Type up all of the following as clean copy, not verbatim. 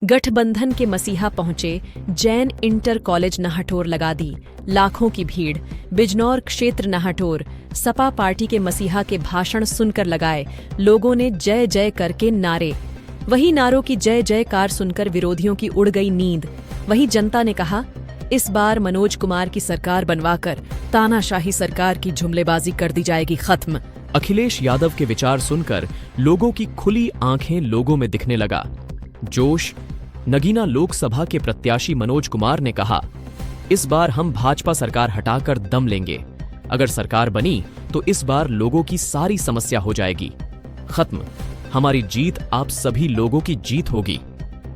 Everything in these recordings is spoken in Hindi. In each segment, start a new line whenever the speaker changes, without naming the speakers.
गठबंधन के मसीहा पहुंचे, जैन इंटर कॉलेज नाहटोर लगा दी, लाखों की भीड़, बिजनौर क्षेत्र नाहटोर, सपा पार्टी के मसीहा के भाषण सुनकर लगाए, लोगों ने जय जय करके नारे। वही नारों की जय जयकार सुनकर विरोधियों की उड़ गई नींद। वही जनता ने कहा, इस बार मनोज कुमार की सरकार बनवाकर तानाशाही सरकार की जुमलेबाजी कर दी जाएगी खत्म।
अखिलेश यादव के विचार सुनकर लोगों की खुली आंखें लोगों में दिखने लगा। जोश। नगीना लोकसभा के प्रत्याशी मनोज कुमार ने कहा, इस बार हम भाजपा सरकार हटाकर दम लेंगे। अगर सरकार बनी तो इस बार लोगों की सारी समस्या हो जाएगी खत्म। हमारी जीत आप सभी लोगों की जीत होगी।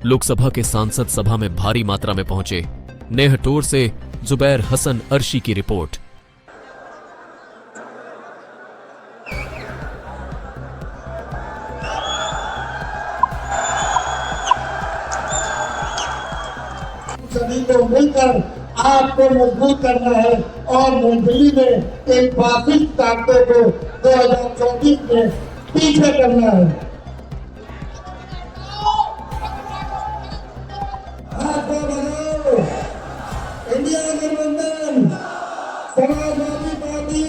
लोकसभा के सांसद सभा में भारी मात्रा में पहुंचे। नेहटोर से जुबैर हसन अर्शी की रिपोर्ट।
सभी को मिलकर आपको मजबूत करना है और नई दिल्ली में एक फासिस्ट ताकतों को 2024 में पीछे करना है। इंडिया गठबंधन, समाजवादी पार्टी।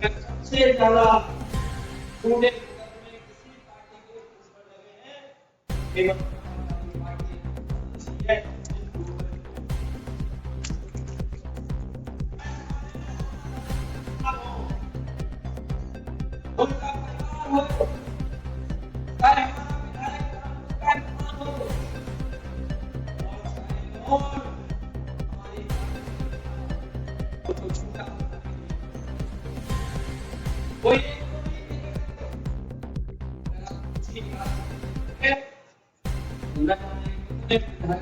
सबसे ज्यादा पूरे किसी पार्टी के दुश्मन लगे हैं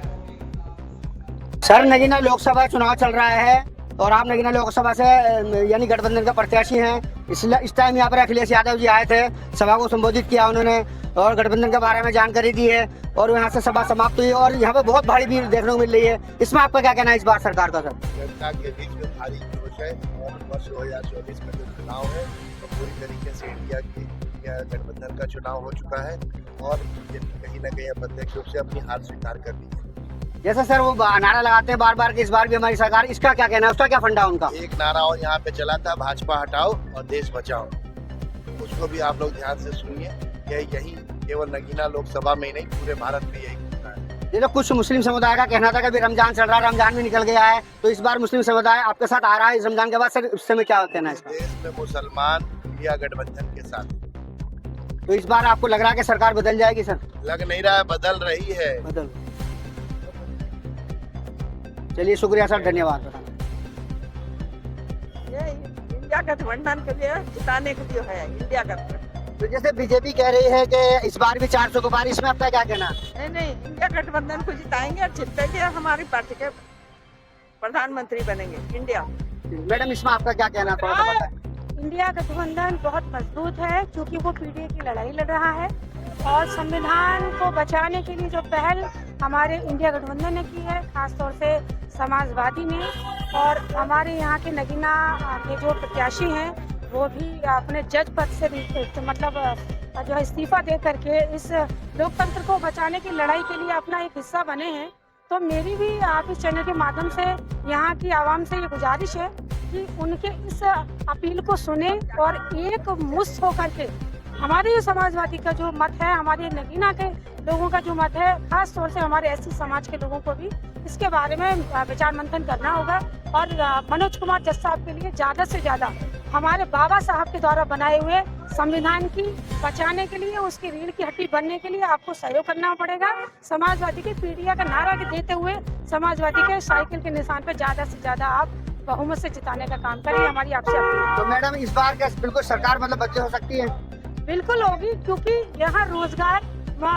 सर, नगीना लोकसभा चुनाव चल रहा है और आप नगीना लोकसभा से यानी गठबंधन का प्रत्याशी हैं। इसलिए इस टाइम यहाँ पर अखिलेश यादव जी आए थे, सभा को संबोधित किया उन्होंने और गठबंधन के बारे में जानकारी दी है और यहाँ से सभा समाप्त हुई और यहाँ पे बहुत भारी भीड़ देखने को मिल रही है। इसमें आपका क्या कहना है इस बार सरकार का? सर,
जनता के बीच में भारी जोश है और वर्ष 2024 में जो चुनाव है तो पूरी तरीके से इंडिया गठबंधन का चुनाव हो चुका है और कहीं न कहीं अप्रत्यक्ष रूप से अपनी हार स्वीकार कर ली है।
जैसे सर वो नारा लगाते हैं बार बार कि इस बार भी हमारी सरकार, इसका क्या कहना है? उसका क्या फंडा उनका?
एक नारा और यहाँ पे चला था, भाजपा हटाओ और देश बचाओ। उसको भी आप लोग ध्यान से सुनिए। यही केवल नगीना लोकसभा में ही नहीं, पूरे भारत में यही होता है।
ये तो कुछ मुस्लिम समुदाय का कहना था कि अभी रमजान चल रहा है, रमजान भी निकल गया है, तो इस बार मुस्लिम समुदाय आपके साथ आ रहा है इस रमजान के बाद। सर, इस समय क्या कहना है इसका?
देश में मुसलमान इंडिया गठबंधन के साथ।
तो इस बार आपको लग रहा है कि सरकार बदल जाएगी? सर,
लग नहीं रहा है, बदल रही है।
बदल। चलिए, शुक्रिया सर, धन्यवाद।
ये इंडिया गठबंधन के लिए जिताने के लिए है इंडिया गठबंधन।
तो जैसे बीजेपी कह रही है कि इस बार भी 400 को पार, इसमें आपका क्या कहना?
नहीं, इंडिया गठबंधन को जिताएंगे और जीतेंगे, हमारी पार्टी के प्रधानमंत्री बनेंगे इंडिया।
मैडम, इसमें आपका क्या कहना? थोड़ा सा बताएं।
इंडिया गठबंधन बहुत मजबूत है क्योंकि वो पीडीए की लड़ाई लड़ रहा है और संविधान को बचाने के लिए जो पहल हमारे इंडिया गठबंधन ने की है, खासतौर से समाजवादी ने, और हमारे यहाँ के नगीना के जो प्रत्याशी हैं वो भी अपने जज पद से मतलब जो इस्तीफा दे करके इस लोकतंत्र को बचाने की लड़ाई के लिए अपना एक हिस्सा बने हैं। तो मेरी भी आप इस चैनल के माध्यम से यहाँ की आवाम से ये गुजारिश है कि उनके इस अपील को सुने और एक मुश्त होकर के हमारे समाजवादी का जो मत है, हमारे नगीना के लोगों का जो मत है, खास तौर से हमारे एससी समाज के लोगों को भी इसके बारे में विचार मंथन करना होगा और मनोज कुमार जज साहब के लिए ज़्यादा से ज़्यादा हमारे बाबा साहब के द्वारा बनाए हुए संविधान की बचाने के लिए, उसकी रीढ़ की हड्डी बनने के लिए आपको सहयोग करना पड़ेगा। समाजवादी के पीडीए का नारा देते हुए समाजवादी के साइकिल के निशान पर ज्यादा से ज्यादा आप बहुमत से जिताने का काम करें, हमारी आपसे अपील है।
तो मैडम इस बार क्या बिल्कुल सरकार मतलब बदली हो सकती है?
बिल्कुल होगी, क्योंकि यहाँ रोजगार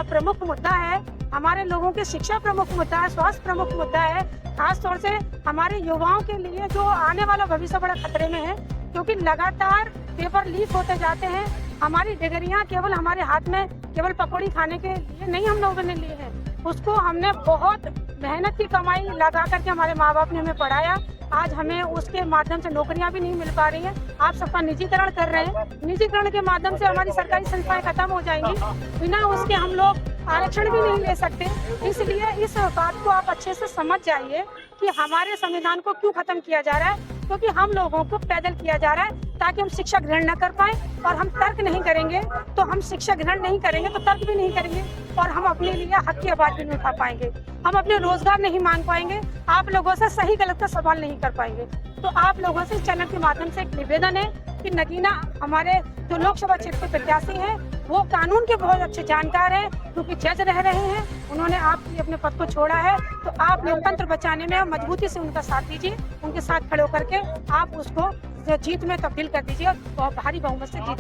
प्रमुख मुद्दा है, हमारे लोगों की शिक्षा प्रमुख मुद्दा है, स्वास्थ्य प्रमुख मुद्दा है। खास तौर से हमारे युवाओं के लिए जो आने वाला भविष्य बड़ा खतरे में है, क्योंकि लगातार पेपर लीक होते जाते हैं। हमारी डिग्रियां केवल हमारे हाथ में केवल पकौड़ी खाने के लिए नहीं हम लोगों ने ली है, उसको हमने बहुत मेहनत की कमाई लगा करके हमारे माँ बाप ने हमें पढ़ाया। आज हमें उसके माध्यम से नौकरियां भी नहीं मिल पा रही हैं। आप सबका निजीकरण कर रहे हैं, निजीकरण के माध्यम से हमारी सरकारी संस्थाएं खत्म हो जाएंगी, बिना उसके हम लोग आरक्षण भी नहीं ले सकते। इसलिए इस बात को आप अच्छे से समझ जाइए कि हमारे संविधान को क्यों खत्म किया जा रहा है, क्योंकि हम लोगों को पैदल किया जा रहा है ताकि हम शिक्षा ग्रहण न कर पाए। और हम तर्क नहीं करेंगे तो हम शिक्षा ग्रहण नहीं करेंगे तो तर्क भी नहीं करेंगे, और हम अपने लिए हक की आवाज भी नहीं उठा पाएंगे, हम अपने रोजगार नहीं मांग पाएंगे, आप लोगों से सही गलत का सवाल नहीं कर पाएंगे। तो आप लोगों से चैनल के माध्यम से एक निवेदन है कि नगीना हमारे जो लोकसभा क्षेत्र के प्रत्याशी हैं वो कानून के बहुत अच्छे जानकार हैं, क्योंकि जज रह रहे हैं, उन्होंने आपकी अपने पद को छोड़ा है। तो आप लोकतंत्र बचाने में मजबूती से उनका साथ दीजिए, उनके साथ खड़े होकर के आप उसको जीत में तब्दील कर दीजिए और भारी बहुमत से जीत।